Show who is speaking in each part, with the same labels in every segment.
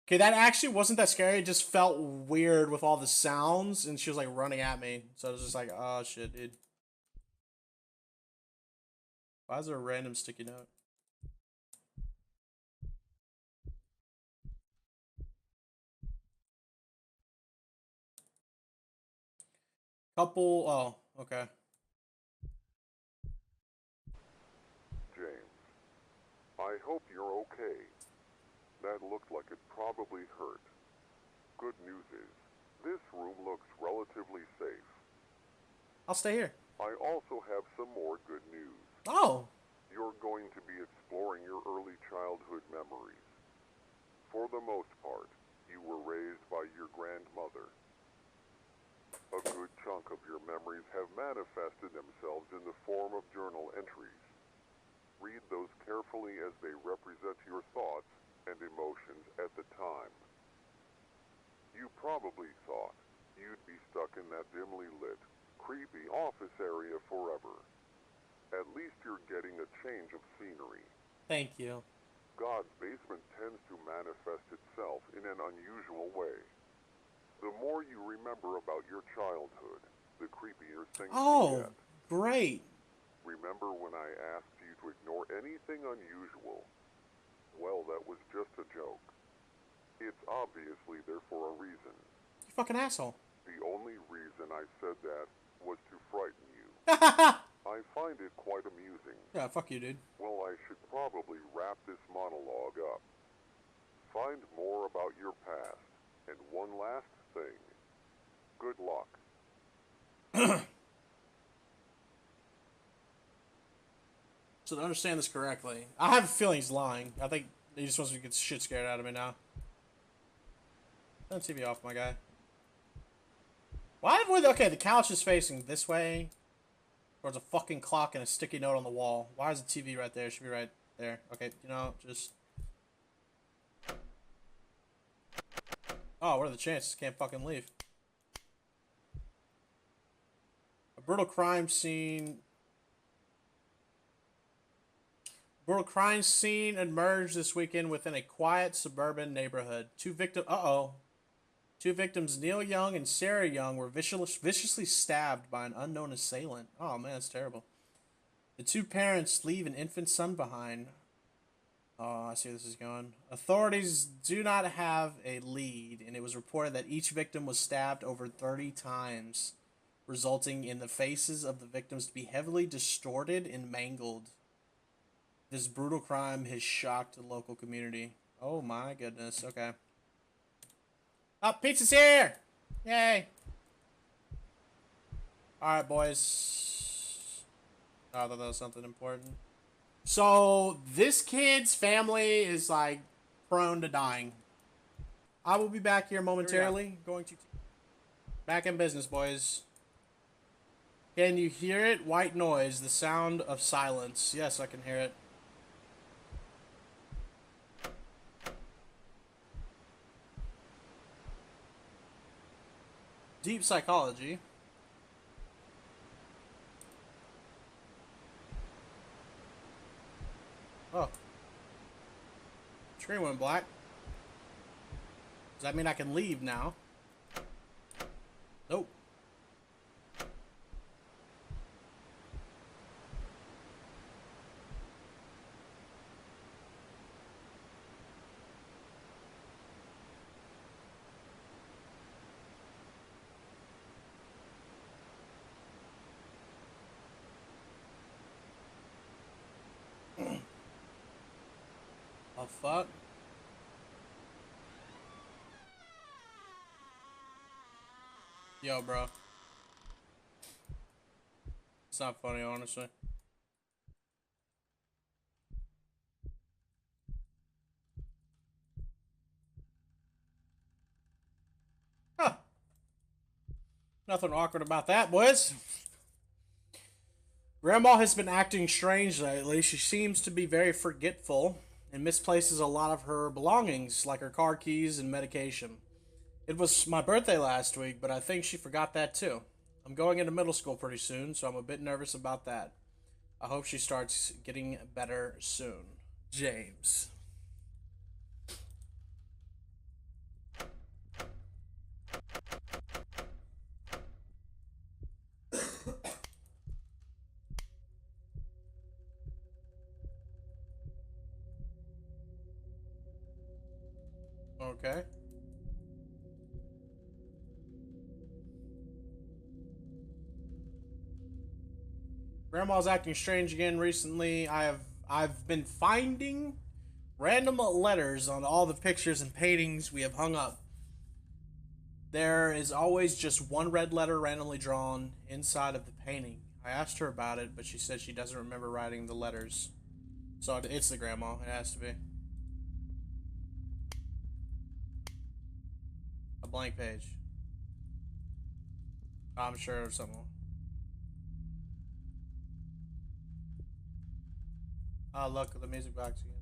Speaker 1: Okay, that actually wasn't that scary. It just felt weird with all the sounds, and she was like running at me. So it was just like, oh shit, dude. Why is there a random sticky note? Couple. Oh, okay.
Speaker 2: James, I hope you're okay. That looked like it probably hurt. Good news is, this room looks relatively safe.
Speaker 1: I'll stay here.
Speaker 2: I also have some more good news.
Speaker 1: Oh,
Speaker 2: You're going to be exploring your early childhood memories. For the most part, you were raised by your grandmother. A good chunk of your memories have manifested themselves in the form of journal entries. Read those carefully as they represent your thoughts and emotions at the time. You probably thought you'd be stuck in that dimly lit, creepy office area forever. At least you're getting a change of scenery.
Speaker 1: thank you.
Speaker 2: God's basement tends to manifest itself in an unusual way. The more you remember about your childhood, the creepier things you
Speaker 1: Oh,
Speaker 2: get.
Speaker 1: great.
Speaker 2: Remember when I asked you to ignore anything unusual? Well, that was just a joke. It's obviously there for a reason.
Speaker 1: You fucking asshole.
Speaker 2: The only reason I said that was to frighten you.
Speaker 1: Yeah,
Speaker 2: I find it quite amusing.
Speaker 1: fuck you, dude.
Speaker 2: Well, I should probably wrap this monologue up. Find more about your past. And one last thing. Good luck.
Speaker 1: So to understand this correctly, I have a feeling he's lying. I think he just wants to get the shit scared out of me now. Turn the TV off, my guy. Why would okay? The couch is facing this way towards a fucking clock and a sticky note on the wall. Why is the TV right there? It should be right there. Okay, just. Oh, what are the chances? Can't fucking leave. A brutal crime scene. Brutal crime scene emerged this weekend within a quiet suburban neighborhood. Two victims. Uh oh. Two victims, Neil Young and Sarah Young, were viciously stabbed by an unknown assailant. Oh man, that's terrible. The two parents leave an infant son behind. Oh, I see where this is going. Authorities do not have a lead, and it was reported that each victim was stabbed over 30 times, resulting in the faces of the victims to be heavily distorted and mangled. This brutal crime has shocked the local community. Oh my goodness. Okay. Oh, pizza's here! Yay! Alright, boys. Oh, I thought that was something important. So, this kid's family is like prone to dying. I will be back here momentarily. Going to. Back in business, boys. Can you hear it? White noise, the sound of silence. Yes, I can hear it. Deep psychology. Oh, screen went black. Does that mean I can leave now? Nope. Oh, fuck. Yo, bro. It's not funny, honestly. Huh. Nothing awkward about that, boys. Grandma has been acting strange lately. She seems to be very forgetful and misplaces a lot of her belongings, like her car keys and medication. It was my birthday last week, but I think she forgot that too. I'm going into middle school pretty soon, so I'm a bit nervous about that. I hope she starts getting better soon. James. Okay. Grandma's acting strange again recently. I've been finding random letters on all the pictures and paintings we have hung up. There is always just one red letter randomly drawn inside of the painting. I asked her about it, but she said she doesn't remember writing the letters. So it's the grandma. It has to be. A blank page. I'm sure of something. Oh, look, the music box again.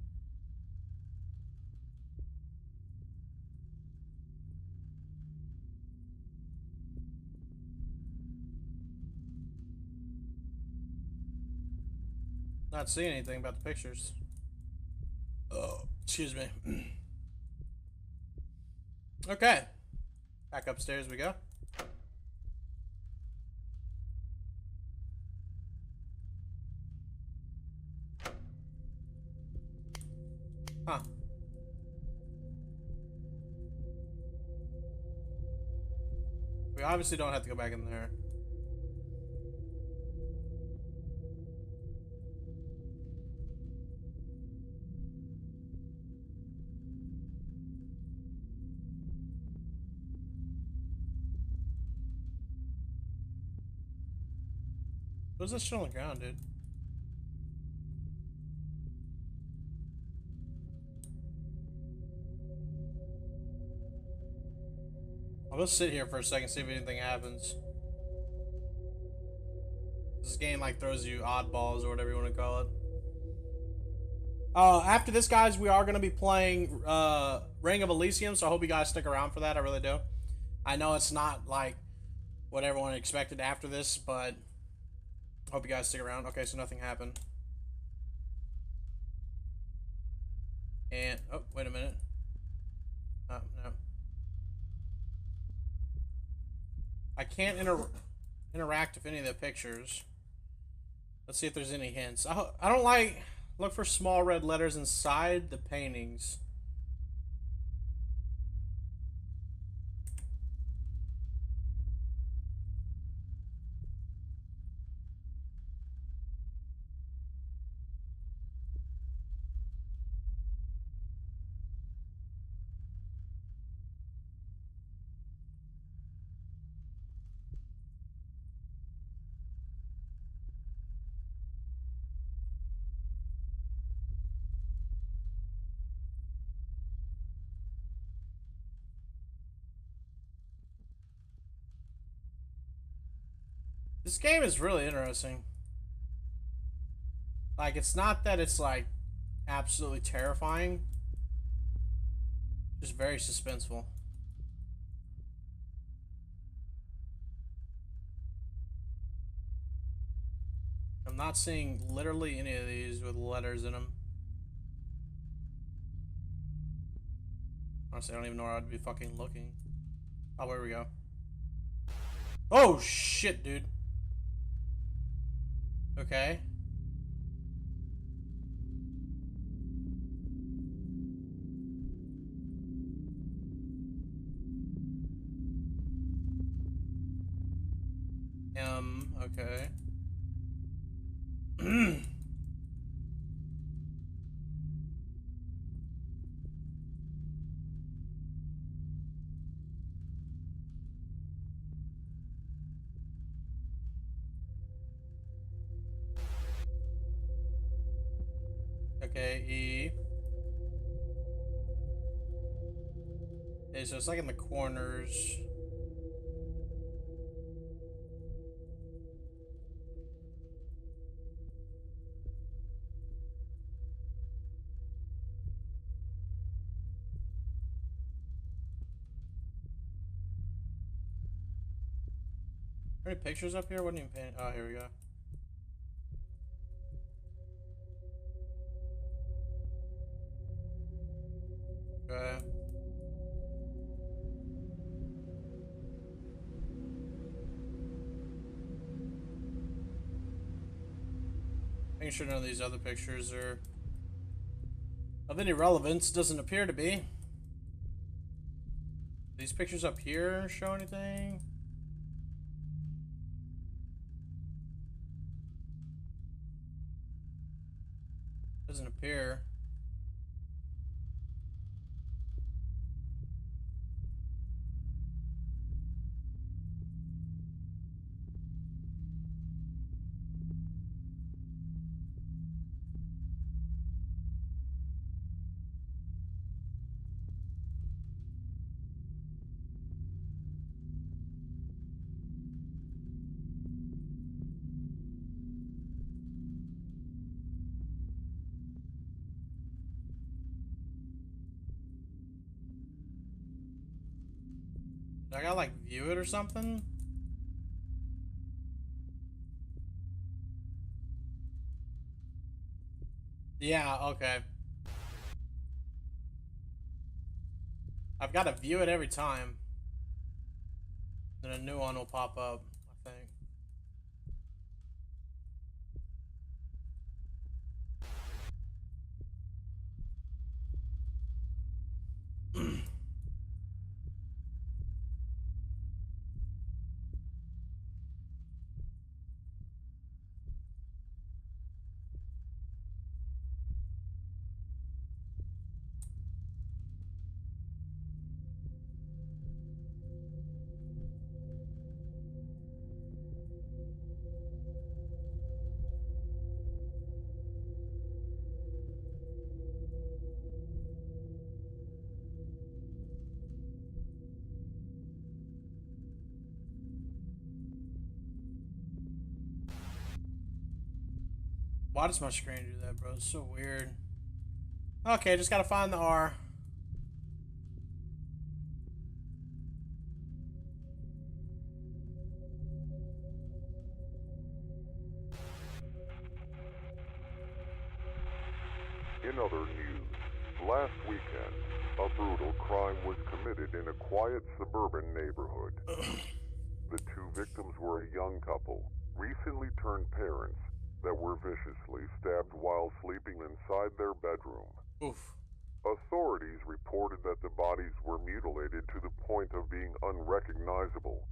Speaker 1: Not seeing anything about the pictures. Oh, excuse me. Okay. Back upstairs we go. Huh. We obviously don't have to go back in there. What's that shit on the ground, dude? I'll just sit here for a second, see if anything happens. This game like throws you oddballs or whatever you want to call it. After this, guys, we are going to be playing Ring of Elysium, so I hope you guys stick around for that. I really do. I know it's not like what everyone expected after this, but I hope you guys stick around. Okay, so nothing happened. And, oh, wait a minute. Oh, no. I can't interact with any of the pictures. Let's see if there's any hints. I don't like... Look for small red letters inside the paintings. This game is really interesting. Like, it's not that it's, like, absolutely terrifying. Just very suspenseful. I'm not seeing literally any of these with letters in them. Honestly, I don't even know where I'd be fucking looking. Oh, where we go. Oh, shit, dude. Okay. Okay. Okay, E. Okay, so it's like in the corners. Are there any pictures up here? What didn't even paint? Oh, here we go. Okay. Making sure none of these other pictures are of any relevance. Doesn't appear to be. These pictures up here show anything? Doesn't appear. I gotta like view it or something? Yeah, okay. I've got to view it every time. Then a new one will pop up, I think. Why does my screen do that, bro? It's so weird. Okay, just gotta find the R.
Speaker 2: In other news, last weekend, a brutal crime was committed in a quiet suburban neighborhood. The two victims were a young couple, recently turned parents, that were viciously stabbed while sleeping inside their bedroom.
Speaker 1: Oof.
Speaker 2: Authorities reported that the bodies were mutilated to the point of being unrecognizable.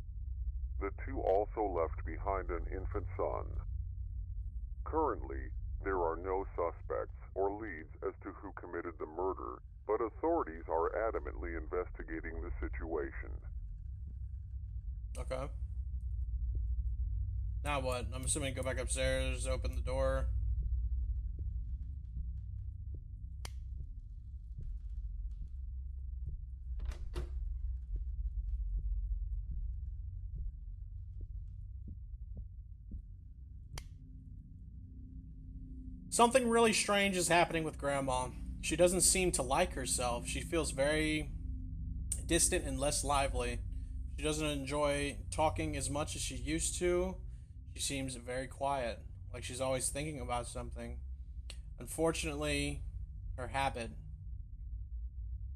Speaker 2: The two also left behind an infant son. Currently, there are no suspects or leads as to who committed the murder, but authorities are adamantly investigating the situation.
Speaker 1: Okay. Now what? I'm assuming go back upstairs, open the door. Something really strange is happening with Grandma. She doesn't seem to like herself. She feels very distant and less lively. She doesn't enjoy talking as much as she used to. She seems very quiet, like she's always thinking about something. Unfortunately, her habit,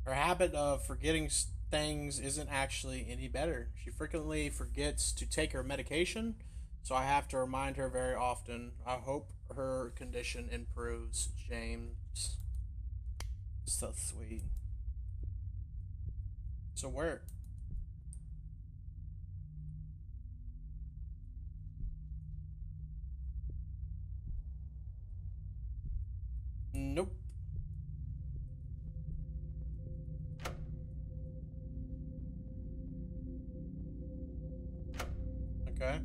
Speaker 1: her habit of forgetting things isn't actually any better. She frequently forgets to take her medication, so I have to remind her very often. I hope her condition improves, James. So sweet. So where? Nope. Okay.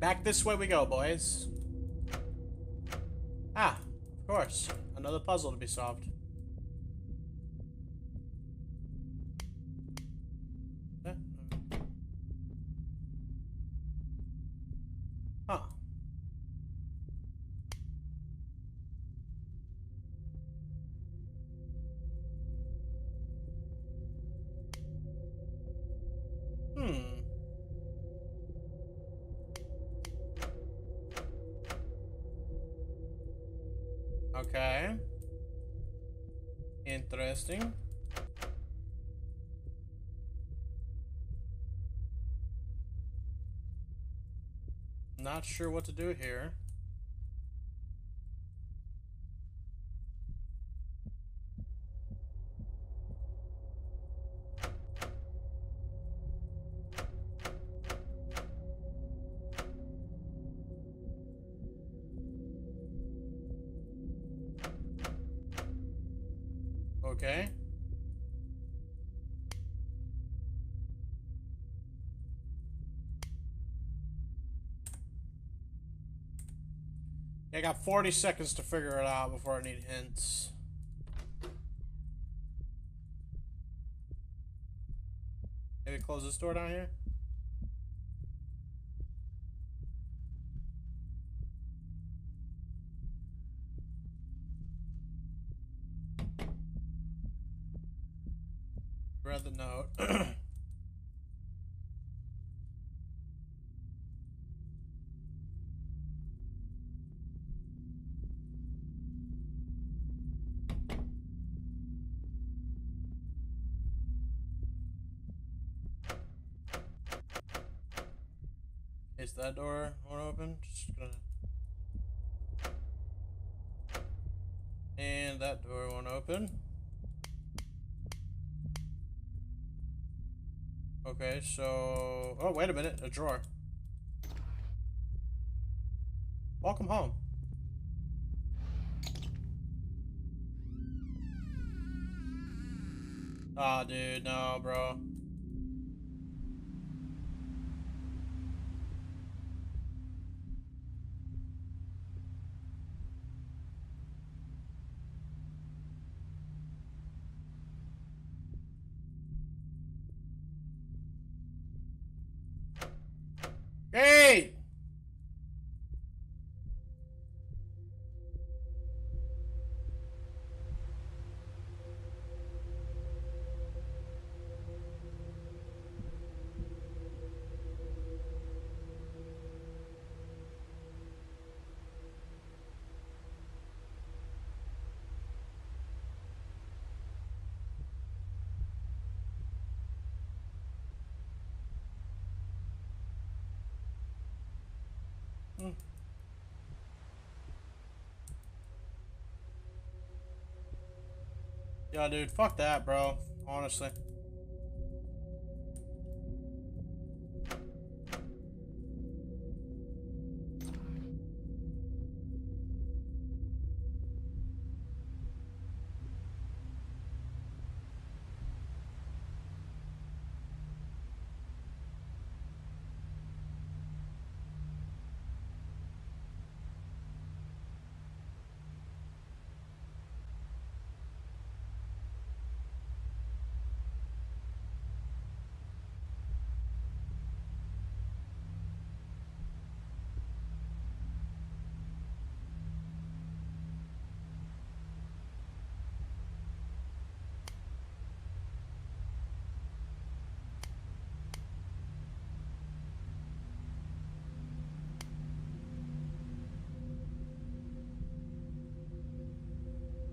Speaker 1: Back this way we go, boys. Ah, of course. Another puzzle to be solved. Huh. Hmm. Okay. Interesting. Not sure what to do here. Okay. I got 40 seconds to figure it out before I need hints. Maybe close this door down here? Read the note. Is that door won't open? Just gonna... And that door won't open. Okay, so... Oh, wait a minute. A drawer. Welcome home. Aw, dude, no, bro. Hey! Yeah, dude, fuck that, bro. Honestly.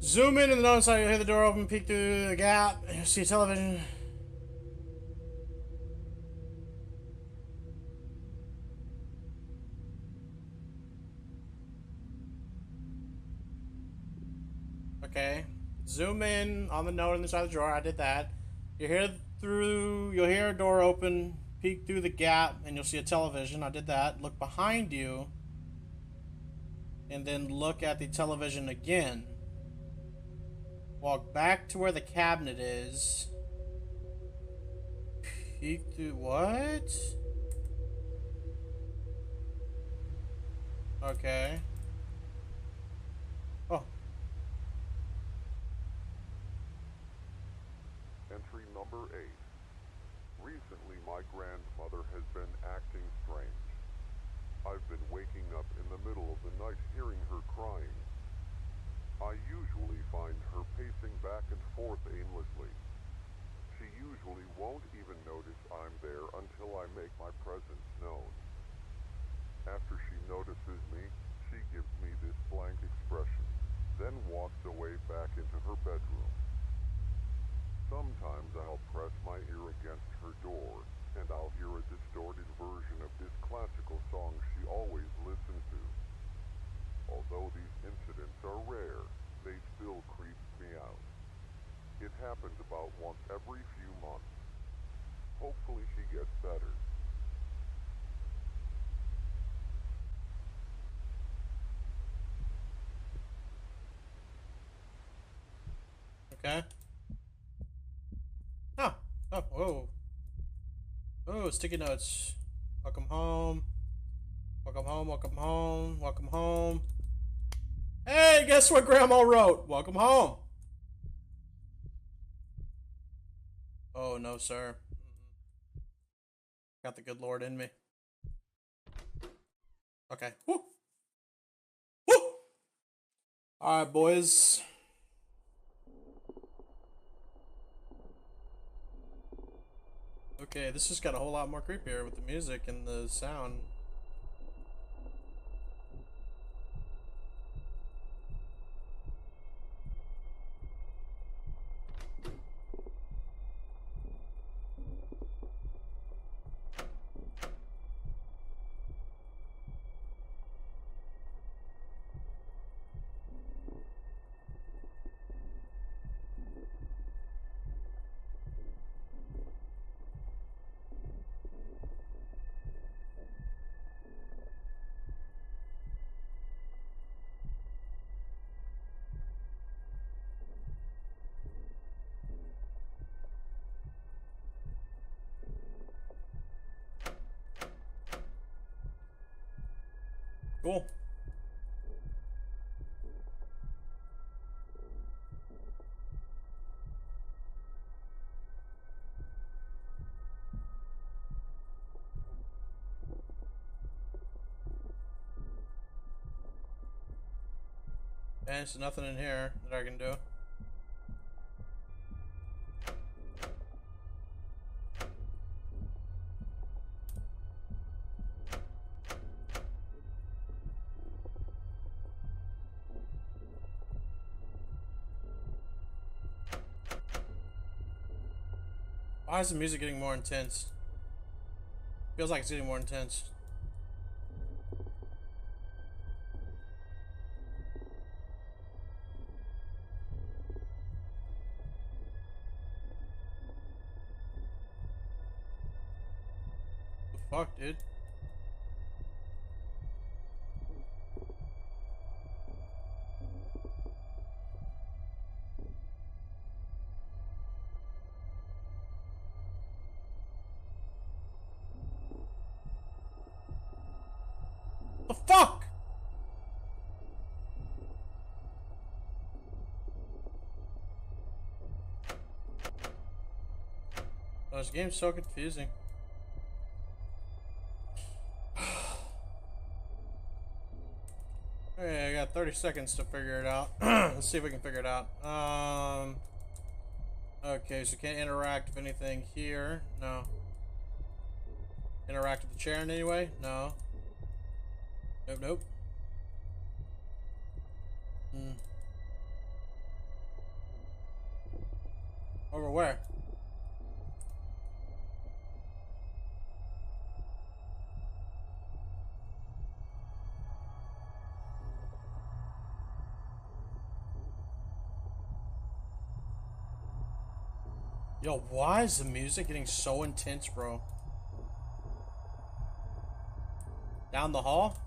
Speaker 1: Zoom in and the notice you'll hear the door open, peek through the gap, you'll see a television. Okay. Zoom in on the note on the side of the drawer. I did that. You'll hear a door open, peek through the gap, and you'll see a television. I did that. Look behind you, and then look at the television again. Walk back to where the cabinet is. Peek through what? Okay. Oh.
Speaker 2: Entry number 8. Recently, my grandmother has been acting strange. I've been waking up in the middle of the night hearing her crying. I usually find her pacing back and forth aimlessly. She usually won't even notice I'm there until I make my presence known. After she notices me, she gives me this blank expression, then walks away back into her bedroom. Sometimes I'll press my ear against her door, and I'll hear a distorted version of this classical song she always listened to. Although these incidents are rare, they still creep me out. It happens about once every few months. Hopefully she gets better.
Speaker 1: Okay. Oh, whoa. Oh, sticky notes. Welcome home. Welcome home, welcome home, welcome home. Hey, guess what Grandma wrote? Welcome home. Oh, no, sir. Got the good Lord in me. Okay. Woo. Woo. All right, boys. Okay, this just got a whole lot more creepier with the music and the sound. Cool. And there's nothing in here that I can do. Why is the music getting more intense? Feels like it's getting more intense. The fuck, dude? The fuck? Oh, this game's so confusing. Okay, I got 30 seconds to figure it out. Let's see if we can figure it out. Okay, so can't interact with anything here. No. Interact with the chair in any way? No. Nope, nope. Over where? Yo, why is the music getting so intense, bro? Down the hall?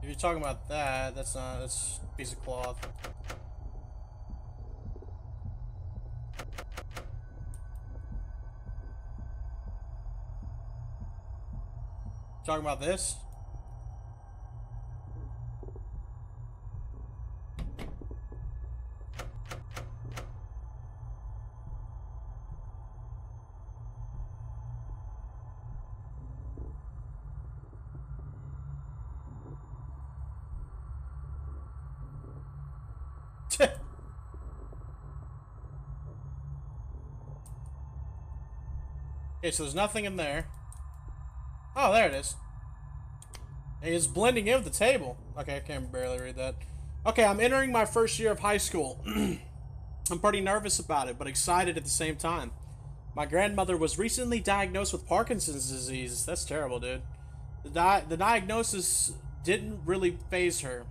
Speaker 1: If you're talking about that, that's not, that's a piece of cloth. Talking about this? Okay, so there's nothing in there. Oh, there it is. It's blending in with the table. Okay, I can barely read that. Okay, I'm entering my first year of high school. I'm pretty nervous about it, but excited at the same time. My grandmother was recently diagnosed with Parkinson's disease. That's terrible, dude. The diagnosis didn't really faze her.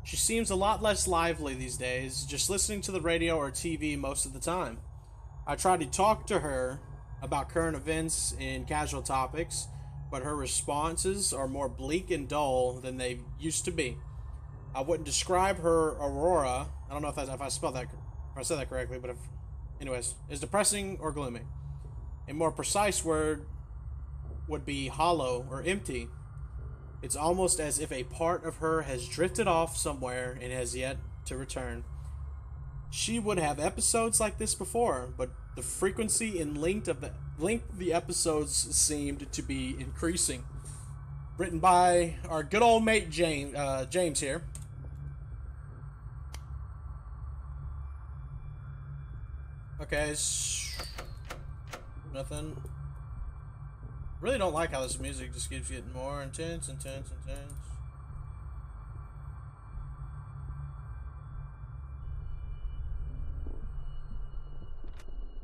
Speaker 1: She seems a lot less lively these days, just listening to the radio or TV most of the time. I tried to talk to her about current events and casual topics, but her responses are more bleak and dull than they used to be. I wouldn't describe her aurora. I don't know if I spelled that, if I said that correctly, but anyways, is depressing or gloomy. A more precise word would be hollow or empty. It's almost as if a part of her has drifted off somewhere and has yet to return. She would have episodes like this before, but the frequency and length of the episodes seemed to be increasing. Written by our good old mate James here. Okay, nothing. Really don't like how this music just keeps getting more intense.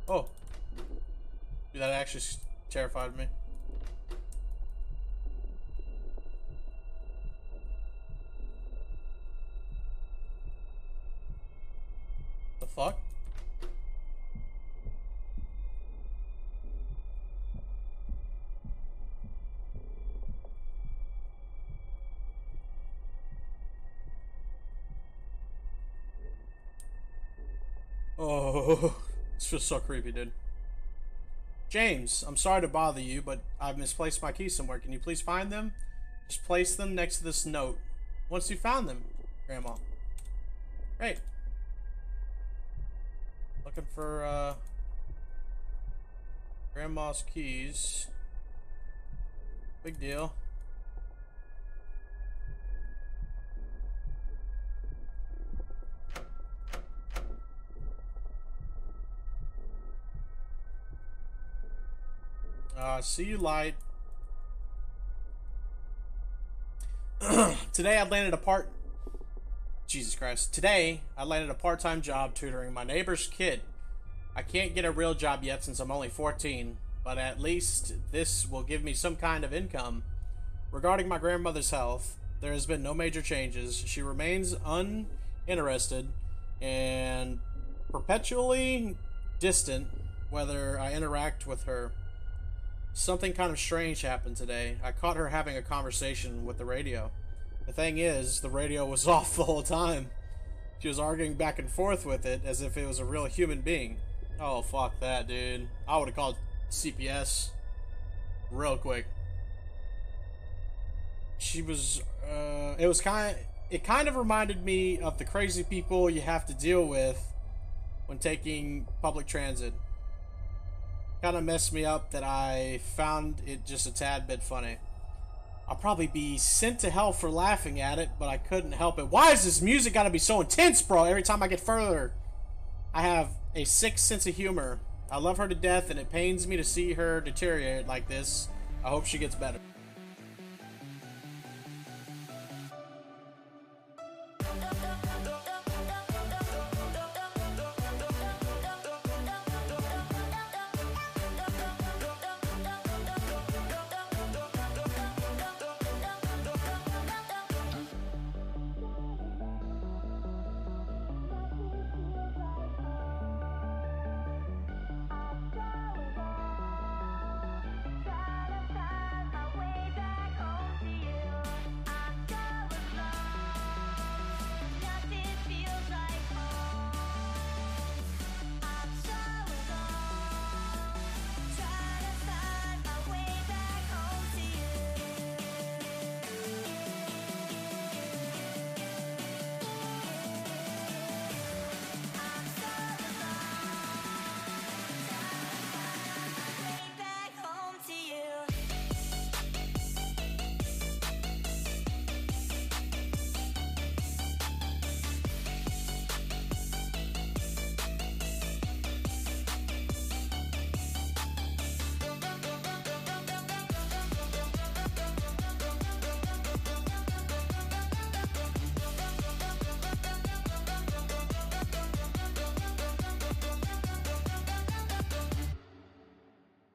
Speaker 1: Oh. Dude, that actually terrified me. The fuck? Oh, this feels so creepy, dude. James, I'm sorry to bother you, but I've misplaced my keys somewhere. Can you please find them? Just place them next to this note. Once you found them, Grandma. Great. Looking for, Grandma's keys. Big deal. See you, light. Today I landed a part-time job tutoring my neighbor's kid. I can't get a real job yet since I'm only 14, but at least this will give me some kind of income. Regarding my grandmother's health, there has been no major changes. She remains uninterested and perpetually distant whether I interact with her. Something kind of strange happened today. I caught her having a conversation with the radio. The thing is, the radio was off the whole time. She was arguing back and forth with it as if it was a real human being. Oh, fuck that, dude. I would have called CPS real quick. She was, it kind of reminded me of the crazy people you have to deal with when taking public transit. Kind of messed me up that I found it just a tad bit funny. I'll probably be sent to hell for laughing at it, but I couldn't help it. Why is this music gotta be so intense, bro? Every time I get further, I have a sick sense of humor. I love her to death, and it pains me to see her deteriorate like this. I hope she gets better.